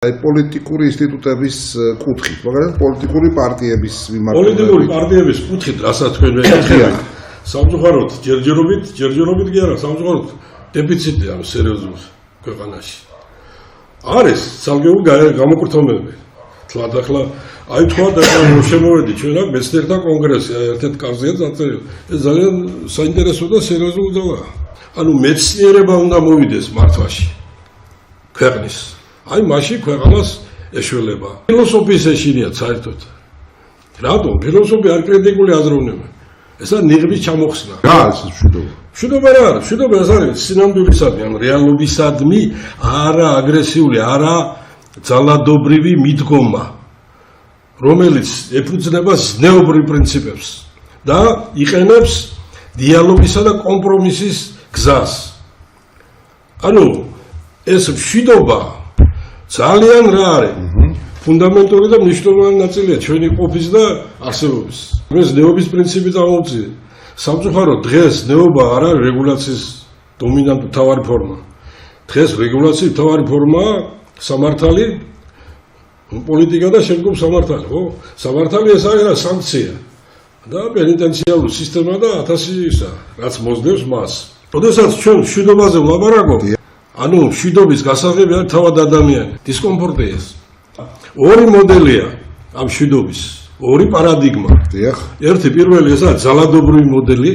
პოლიტიკური ინსტიტუტების კუთხით, მაგრამ პოლიტიკური პარტიების მიმართულებით. პოლიტიკური პარტიების კუთხით, რასაც თქვენ ვეკითხებით, სამწუხაროდ ჯერჯერობით კი არა, სამწუხაროდ დეფიციტი ამ სერიოზულ ქვეყანაში. არის ცალკეული გამოკურთხებები. თლად ახლა აი თქვა და შემოვედი ჩვენ აქ მეცნიერთა კონგრესი, ერთ-ერთ კარზეა დაწერილი. ეს ძალიან საინტერესო და სერიოზული ძალაა. ანუ მეცნიერება უნდა მოვიდეს მართვაში ქვეყნის. აი მაშინ ქვეყანას ეშველება. ფილოსოფიის ეშინიათ საერთოდ. რატომ? ფილოსოფია არ კრიტიკული აზროვნება. ესა ნიღბის ჩამოხსნა. რა არის მშვიდობა? მშვიდობა რა არის? მშვიდობა ეს არის სინამდვილისადმი, ან რეალობისადმი, არა აგრესიული, არა ძალადობრივი მიდგომა, რომელიც ეფუძნება ზნეობრივ პრინციპებს და იყენებს დიალოგისა და კომპრომისის გზას. ანუ ეს მშვიდობა ძალიან რა არის? ფუნდამენტური და მნიშვნელოვანი ნაწილია ჩვენი ყოფის და არსებობის. ეს ნეობის პრინციპი წამოვწია. სამწუხაროდ დღეს ნეობა არ არის რეგულაციის დომინანტური მთავარი ფორმა. დღეს რეგულაციის მთავარი ფორმაა სამართალი, პოლიტიკა და შემდგომ სამართალი, ხო? სამართალი ეს არის რა სანქცია და პენიტენციალური სისტემა და 1000 ისა, რაც მოსდევს მას. როდესაც ჩვენ მშვიდობაზე ვლაპარაკობ, ანუ მშვიდობის გასაღები არის თავად ადამიანი, დისკომფორტია ეს. ორი მოდელია ამ მშვიდობის, ორი პარადიგმა. ერთი პირველი ეს არის ძალადობრივი მოდელი,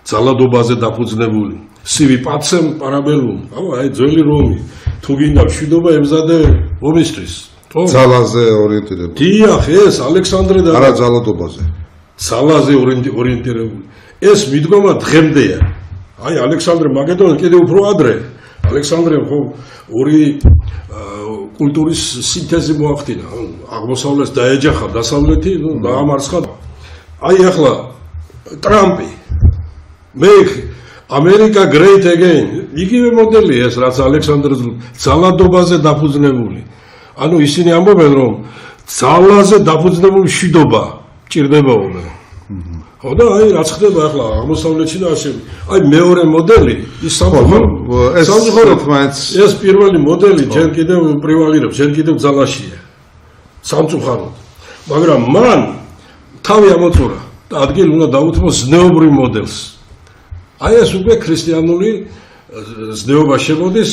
ძალადობაზე დაფუძნებული. სივი პაცემ პარაბელუმ, აი ძველი რომი. თუ გინდა მშვიდობა ემზადე ომისთვის. ძალაზე ორიენტირებული. დიახ, ეს ალექსანდრე და არა ძალადობაზე. ძალაზე ორიენტირებული. ეს მიდგომა დღემდეა. აი ალექსანდრე მაკედონელი კიდევ უფრო ადრე. ალექსანდრემ ხო ორი კულტურის სინთეზი მოახდინა. აღმოსავლეთს დაეჯახა, დასავლეთი დაამარცხა. აი ახლა ტრამპი მე America great again. იგივე მოდელია ეს, რაც ალექსანდრეს ძალადობაზე დაფუძნებული. ანუ ისინი ამბობენ, რომ ძალაზე დაფუძნებული მშვიდობა ჭირდებაო. ხო და აი რაც ხდება ახლა აღმოსავლეთში და ასე. აი მეორე მოდელი ის სამწუხაროდ ეს პირველი მოდელი ჯერ კიდევ პრივალირებს, ჯერ კიდევ ძალაშია. სამწუხაროდ. მაგრამ მან თავი ამოწურა და ადგილი უნდა დაუთმოს ზნეობრივ მოდელს. აი ეს უკვე ქრისტიანული ზნეობა შემოდის